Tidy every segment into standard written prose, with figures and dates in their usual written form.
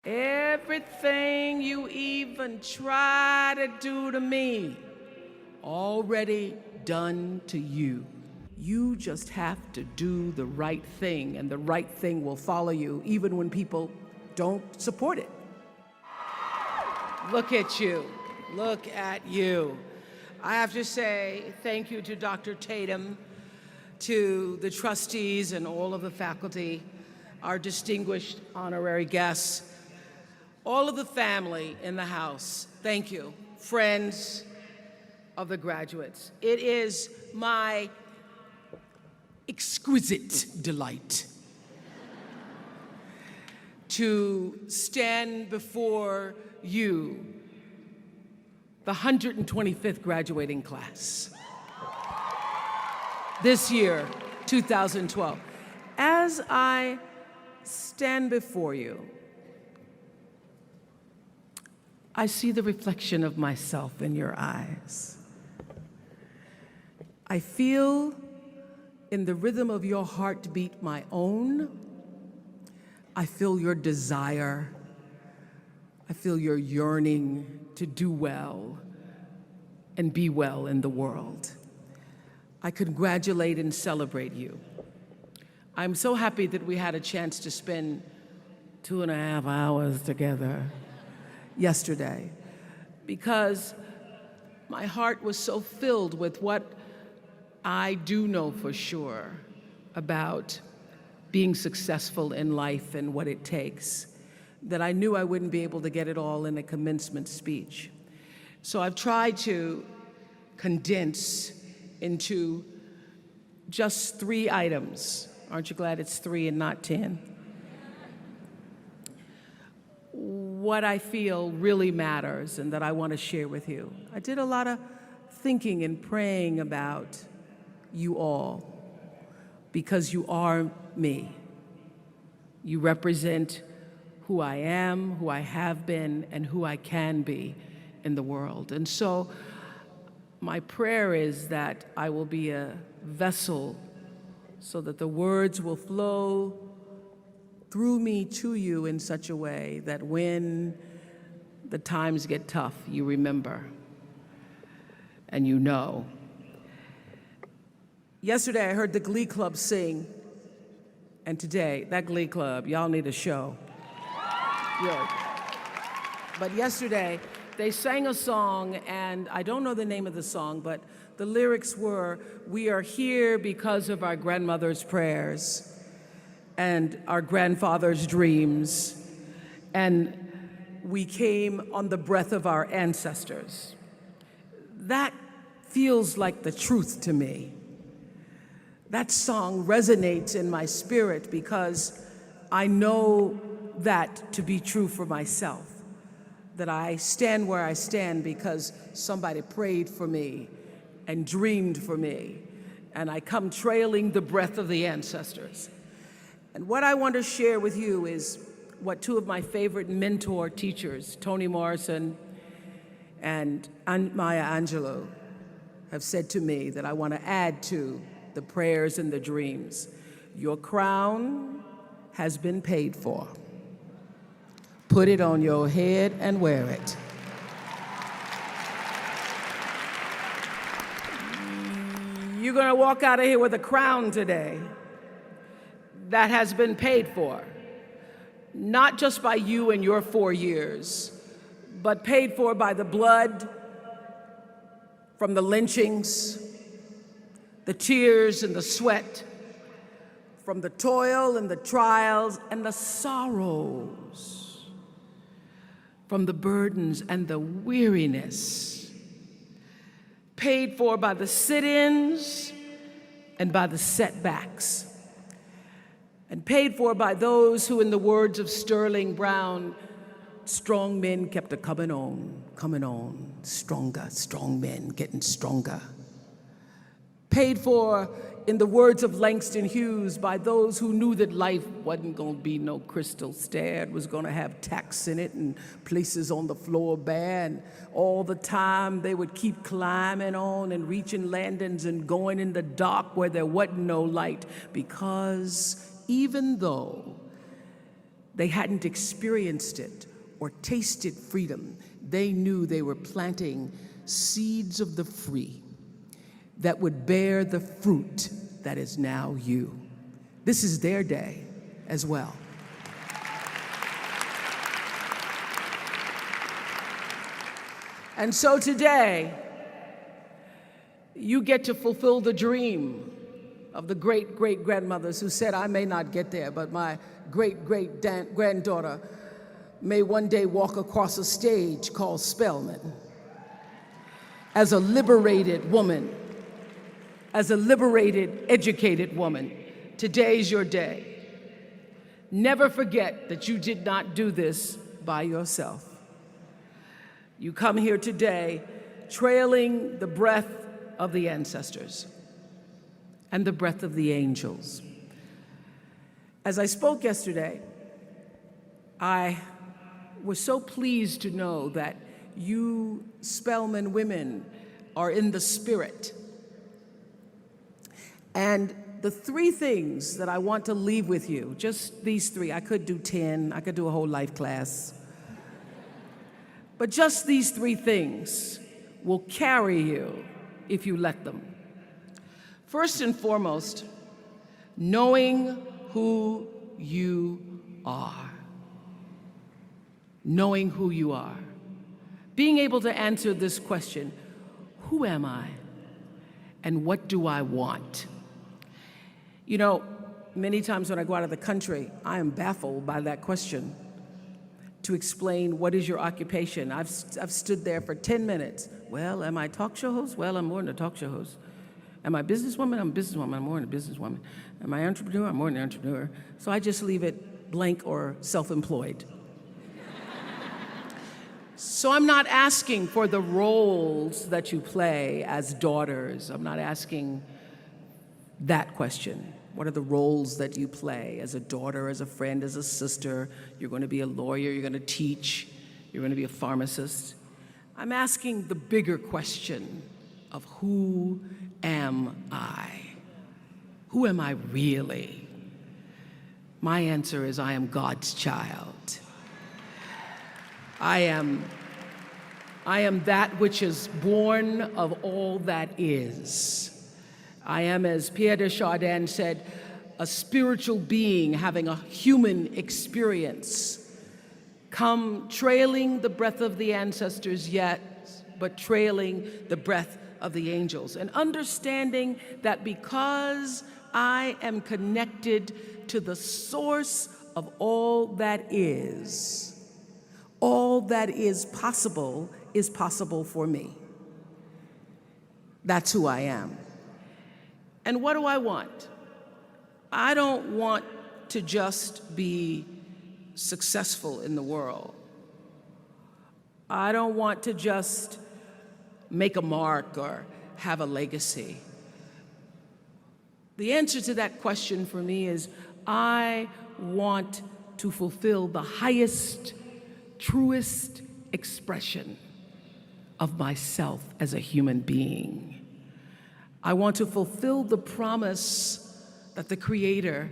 Everything you even try to do to me, already done to you. You just have to do the right thing, and the right thing will follow you, even when people don't support it. Look at you. Look at you. I have to say thank you to Dr. Tatum, to the trustees and all of the faculty, our distinguished honorary guests, all of the family in the house. Thank you. Friends of the graduates. It is my exquisite delight to stand before you, the 125th graduating class, this year, 2012. As I stand before you, I see the reflection of myself in your eyes. I feel in the rhythm of your heartbeat my own. I feel your desire. I feel your yearning to do well and be well in the world. I congratulate and celebrate you. I'm so happy that we had a chance to spend 2.5 hours together yesterday, because my heart was so filled with what I do know for sure about being successful in life and what it takes, that I knew I wouldn't be able to get it all in a commencement speech. So I've tried to condense into just 3 items. Aren't you glad it's 3 and not 10? What I feel really matters and that I want to share with you. I did a lot of thinking and praying about you all, because you are me. You represent who I am, who I have been, and who I can be in the world. And so my prayer is that I will be a vessel so that the words will flow through me to you in such a way that when the times get tough, you remember and you know. Yesterday, I heard the Glee Club sing, and today, that Glee Club, y'all need a show. Really. But yesterday, they sang a song, and I don't know the name of the song, but the lyrics were, "We are here because of our grandmother's prayers and our grandfather's dreams, and we came on the breath of our ancestors." That feels like the truth to me. That song resonates in my spirit because I know that to be true for myself, that I stand where I stand because somebody prayed for me and dreamed for me, and I come trailing the breath of the ancestors. And what I want to share with you is what 2 of my favorite mentor teachers, Toni Morrison and Maya Angelou, have said to me that I want to add to the prayers and the dreams. Your crown has been paid for. Put it on your head and wear it. You're going to walk out of here with a crown today that has been paid for, not just by you and your 4 years, but paid for by the blood from the lynchings, the tears and the sweat, from the toil and the trials and the sorrows, from the burdens and the weariness, paid for by the sit-ins and by the setbacks, and paid for by those who, in the words of Sterling Brown, strong men kept a coming on, stronger, strong men getting stronger. Paid for, in the words of Langston Hughes, by those who knew that life wasn't going to be no crystal stair. It was going to have tacks in it and places on the floor bare, and all the time they would keep climbing on and reaching landings and going in the dark where there wasn't no light, because even though They hadn't experienced it or tasted freedom. They knew they were planting seeds of the free that would bear the fruit that is now you. This is their day as well. And so today, you get to fulfill the dream of the great-great-grandmothers who said, I may not get there, but my great-great-granddaughter may one day walk across a stage called Spelman. As a liberated woman, as a liberated, educated woman, today's your day. Never forget that you did not do this by yourself. You come here today trailing the breath of the ancestors and the breath of the angels. As I spoke yesterday, I was so pleased to know that you Spelman women are in the spirit. And the three things that I want to leave with you, just these three, I could do 10, I could do a whole life class. But just these three things will carry you if you let them. First and foremost, knowing who you are. Knowing who you are. Being able to answer this question, who am I and what do I want? You know, many times when I go out of the country, I am baffled by that question. To explain what is your occupation. I've stood there for 10 minutes. Well, am I a talk show host? Well, I'm more than a talk show host. Am I a businesswoman? I'm a businesswoman. I'm more than a businesswoman. Am I an entrepreneur? I'm more than an entrepreneur. So I just leave it blank or self-employed. So I'm not asking for the roles that you play as daughters. I'm not asking that question. What are the roles that you play as a daughter, as a friend, as a sister? You're going to be a lawyer, you're going to teach, you're going to be a pharmacist. I'm asking the bigger question of who am I? Who am I really? My answer is I am God's child. I am that which is born of all that is. I am, as Pierre de Chardin said, a spiritual being having a human experience. Come trailing the breath of the ancestors yet, but trailing the breath of the angels. And understanding that because I am connected to the source of all that is possible for me. That's who I am. And what do I want? I don't want to just be successful in the world. I don't want to just make a mark or have a legacy. The answer to that question for me is I want to fulfill the highest, truest expression of myself as a human being. I want to fulfill the promise that the Creator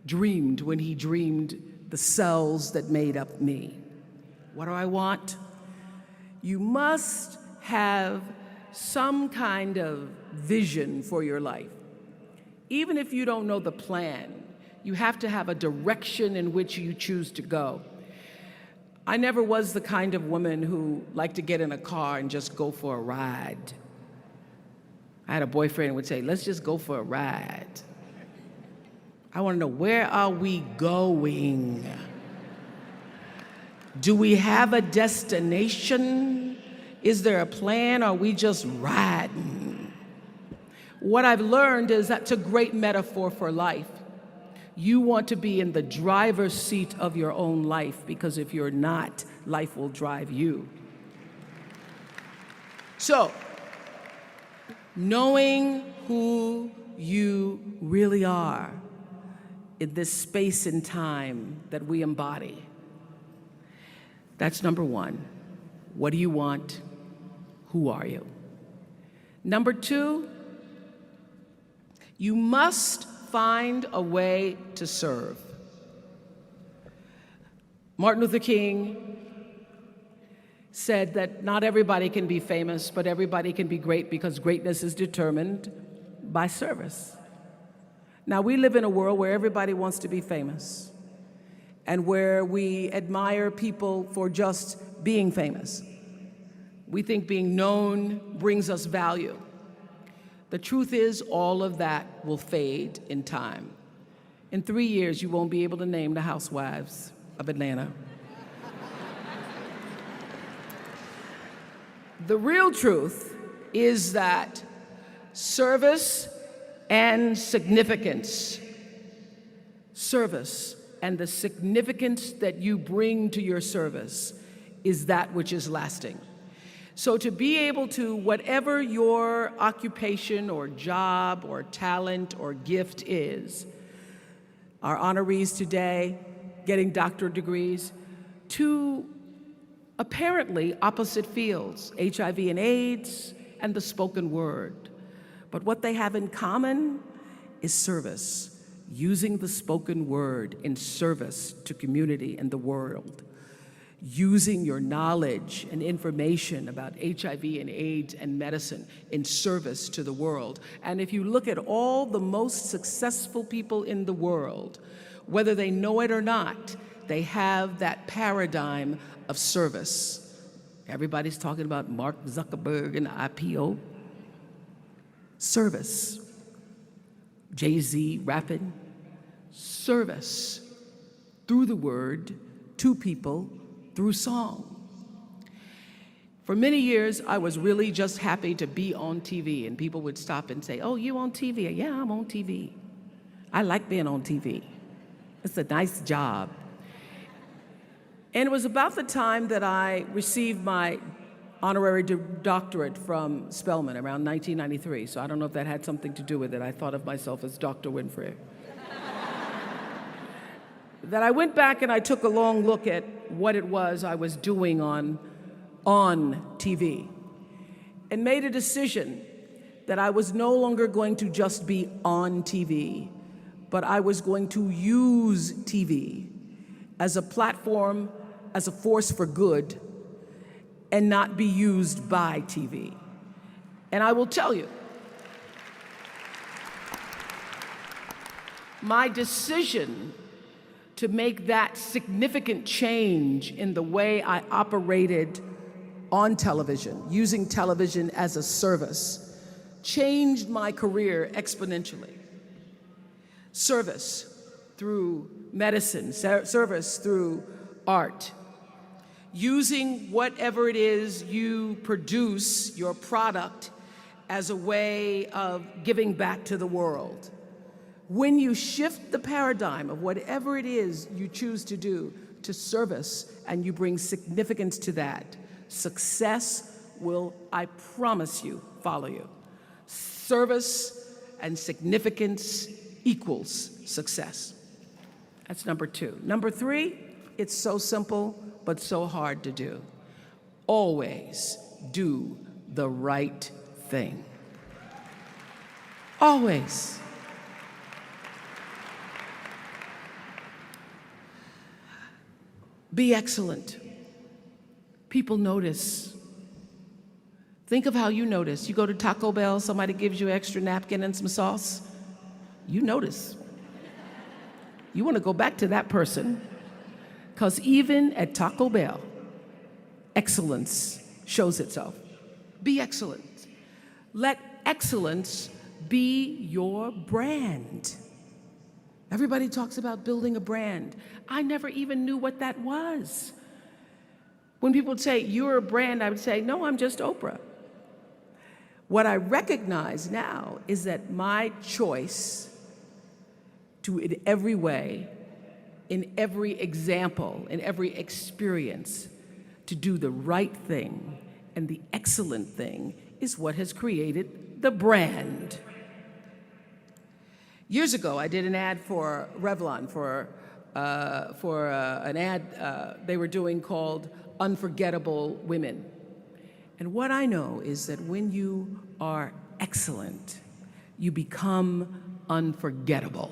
dreamed when He dreamed the cells that made up me. What do I want? You must have some kind of vision for your life. Even if you don't know the plan, you have to have a direction in which you choose to go. I never was the kind of woman who liked to get in a car and just go for a ride. I had a boyfriend who would say, let's just go for a ride. I want to know, where are we going? Do we have a destination? Is there a plan? Or are we just riding? What I've learned is that's a great metaphor for life. You want to be in the driver's seat of your own life, because if you're not, life will drive you. So, knowing who you really are in this space and time that we embody. That's number one. What do you want? Who are you? Number two, you must find a way to serve. Martin Luther King said that not everybody can be famous, but everybody can be great because greatness is determined by service. Now, we live in a world where everybody wants to be famous and where we admire people for just being famous. We think being known brings us value. The truth is, all of that will fade in time. In 3 years, you won't be able to name the housewives of Atlanta. The real truth is that service and significance, service and the significance that you bring to your service is that which is lasting. So to be able to, whatever your occupation or job or talent or gift is, our honorees today getting doctorate degrees, to apparently opposite fields, HIV and AIDS and the spoken word. But what they have in common is service, using the spoken word in service to community and the world, using your knowledge and information about HIV and AIDS and medicine in service to the world. And if you look at all the most successful people in the world, whether they know it or not, they have that paradigm of service. Everybody's talking about Mark Zuckerberg and the IPO. Service. Jay-Z rapping. Service. Through the word, to people, through song. For many years, I was really just happy to be on TV, and people would stop and say, "Oh, you on TV?" Yeah, I'm on TV. I like being on TV. It's a nice job. And it was about the time that I received my honorary doctorate from Spelman around 1993. So I don't know if that had something to do with it. I thought of myself as Dr. Winfrey. That I went back and I took a long look at what it was I was doing on TV and made a decision that I was no longer going to just be on TV, but I was going to use TV as a platform, as a force for good, and not be used by TV. And I will tell you, my decision to make that significant change in the way I operated on television, using television as a service, changed my career exponentially. Service through medicine, service through art, using whatever it is you produce, your product, as a way of giving back to the world. When you shift the paradigm of whatever it is you choose to do to service and you bring significance to that, success will, I promise you, follow you. Service and significance equals success. That's number 2. Number 3, it's so simple, but so hard to do. Always do the right thing. Always. Be excellent. People notice. Think of how you notice. You go to Taco Bell, somebody gives you an extra napkin and some sauce. You notice. You want to go back to that person, because even at Taco Bell, excellence shows itself. Be excellent. Let excellence be your brand. Everybody talks about building a brand. I never even knew what that was. When people would say, "You're a brand," I would say, "No, I'm just Oprah." What I recognize now is that my choice to, in every way, in every example, in every experience, to do the right thing and the excellent thing is what has created the brand. Years ago, I did an ad for Revlon for an ad they were doing called Unforgettable Women. And what I know is that when you are excellent, you become unforgettable.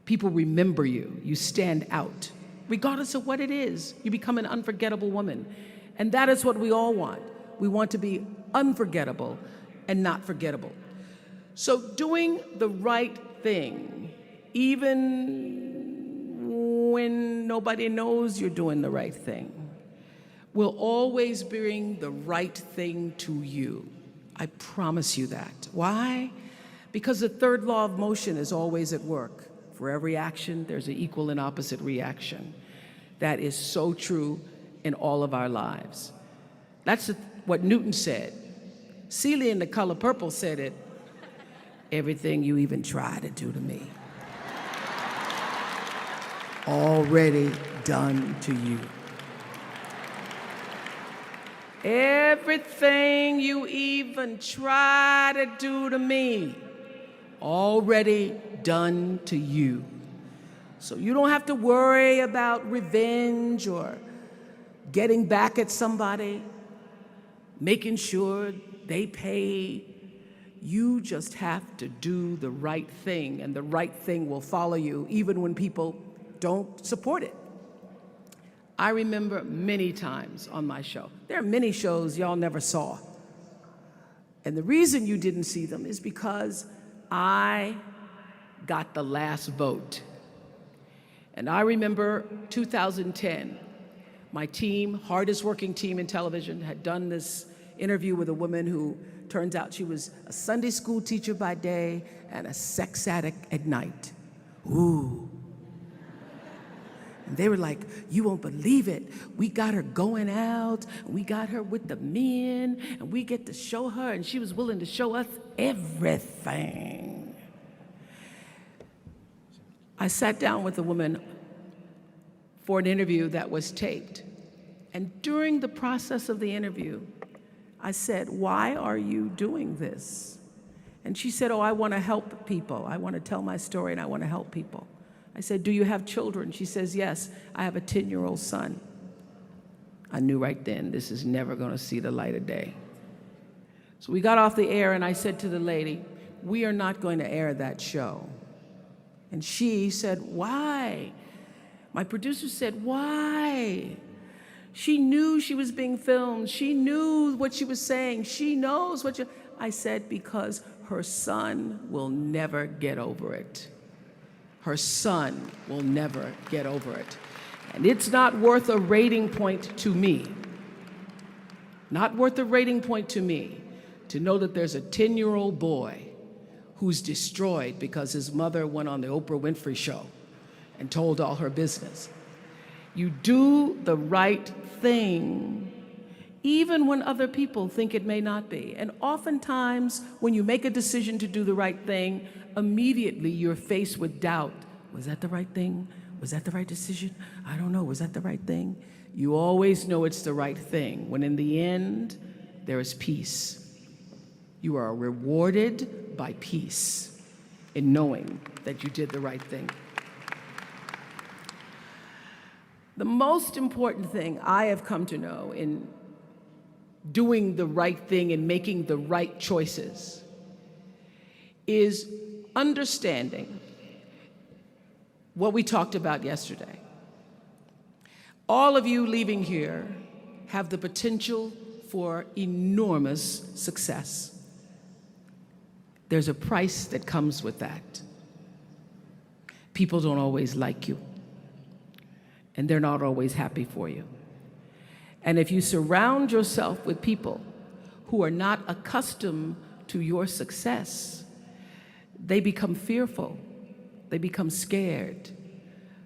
People remember you, you stand out. regardless of what it is. You become an unforgettable woman. And that is what we all want. We want to be unforgettable and not forgettable. So doing the right thing, even when nobody knows you're doing the right thing, will always bring the right thing to you. I promise you that. Why? Because the third law of motion is always at work. For every action, there's an equal and opposite reaction. That is so true in all of our lives. That's what Newton said. Celia in The Color Purple said it. Everything you even try to do to me, already done to you. Everything you even try to do to me, already done to you. So you don't have to worry about revenge or getting back at somebody, making sure they pay. You just have to do the right thing, and the right thing will follow you even when people don't support it. I remember many times on my show. There are many shows y'all never saw. And the reason you didn't see them is because I got the last vote. And I remember 2010, my team, hardest working team in television, had done this interview with a woman who turns out she was a Sunday school teacher by day and a sex addict at night. Ooh. And they were like, you won't believe it. We got her going out, we got her with the men, and we get to show her, and she was willing to show us everything. I sat down with a woman for an interview that was taped. And during the process of the interview, I said, why are you doing this? And she said, oh, I want to help people. I want to tell my story and I want to help people. I said, do you have children? She says, yes, I have a 10-year-old son. I knew right then this is never going to see the light of day. So we got off the air and I said to the lady, we are not going to air that show. And she said, why? My producer said, why? She knew she was being filmed. She knew what she was saying. She knows what you... I said, because her son will never get over it. Her son will never get over it. And it's not worth a rating point to me. Not worth a rating point to me to know that there's a 10-year-old boy who's destroyed because his mother went on the Oprah Winfrey Show and told all her business. You do the right thing even when other people think it may not be. And oftentimes, when you make a decision to do the right thing, immediately you're faced with doubt. Was that the right thing? Was that the right decision? I don't know, was that the right thing? You always know it's the right thing, when in the end, there is peace. You are rewarded by peace in knowing that you did the right thing. The most important thing I have come to know in doing the right thing and making the right choices is understanding what we talked about yesterday. All of you leaving here have the potential for enormous success. There's a price that comes with that. People don't always like you, and they're not always happy for you. And if you surround yourself with people who are not accustomed to your success, they become fearful, they become scared,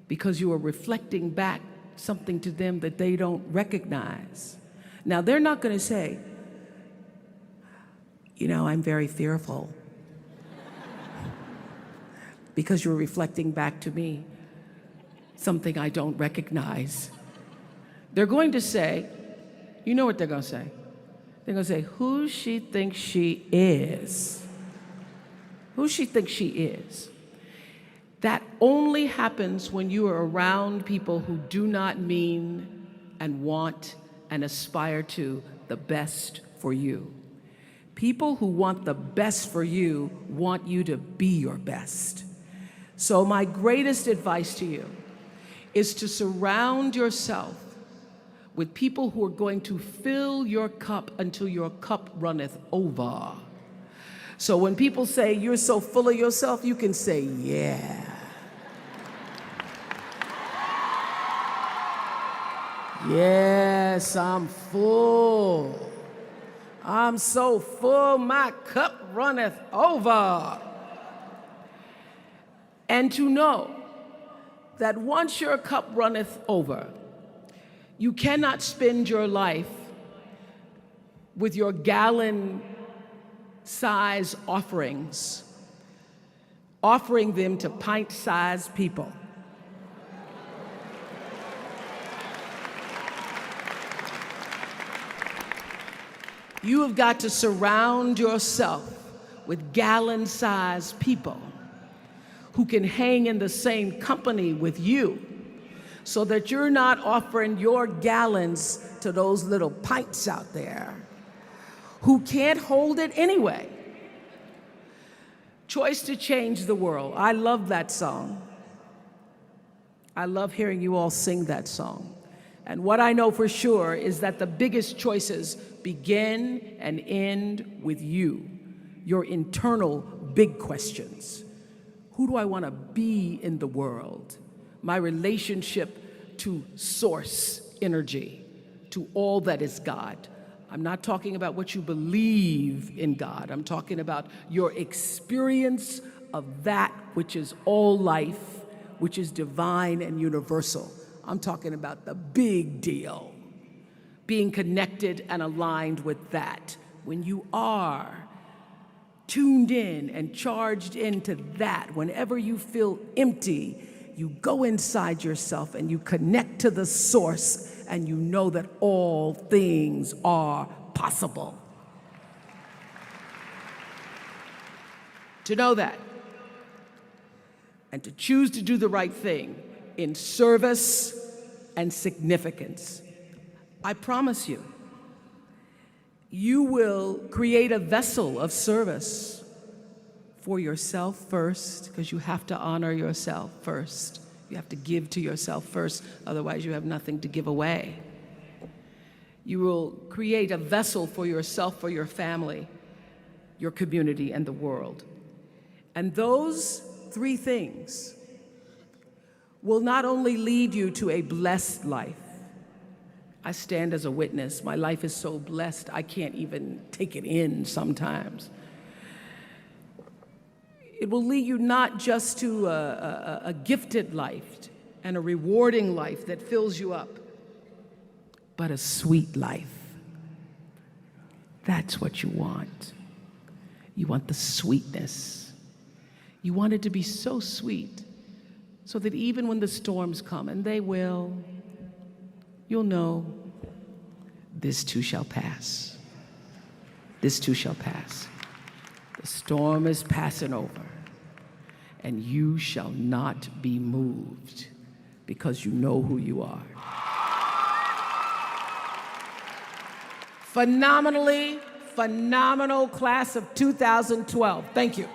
because you are reflecting back something to them that they don't recognize. Now, they're not going to say, you know, I'm very fearful, because you're reflecting back to me something I don't recognize. They're going to say, you know what they're going to say? They're going to say, who she thinks she is. Who she thinks she is. That only happens when you are around people who do not mean and want and aspire to the best for you. People who want the best for you want you to be your best. So my greatest advice to you is to surround yourself with people who are going to fill your cup until your cup runneth over. So when people say you're so full of yourself, you can say, yeah. Yes, I'm full. I'm so full, my cup runneth over. And to know that once your cup runneth over, you cannot spend your life with your gallon-size offerings, offering them to pint-sized people. You have got to surround yourself with gallon-sized people who can hang in the same company with you, so that you're not offering your gallons to those little pints out there who can't hold it anyway. Choice to Change the World. I love that song. I love hearing you all sing that song. And what I know for sure is that the biggest choices begin and end with you, your internal big questions. Who do I want to be in the world? My relationship to source energy, to all that is God. I'm not talking about what you believe in God. I'm talking about your experience of that which is all life, which is divine and universal. I'm talking about the big deal, being connected and aligned with that. When you are tuned in and charged into that, whenever you feel empty, you go inside yourself and you connect to the source, and you know that all things are possible. To know that, and to choose to do the right thing in service and significance, I promise you, you will create a vessel of service for yourself first, because you have to honor yourself first. You have to give to yourself first, otherwise you have nothing to give away. You will create a vessel for yourself, for your family, your community, and the world. And those three things will not only lead you to a blessed life. I stand as a witness. My life is so blessed, I can't even take it in sometimes. It will lead you not just to a gifted life and a rewarding life that fills you up, but a sweet life. That's what you want. You want the sweetness. You want it to be so sweet, so that even when the storms come, and they will, you'll know, this too shall pass. This too shall pass. The storm is passing over, and you shall not be moved, because you know who you are. Phenomenal class of 2012. Thank you.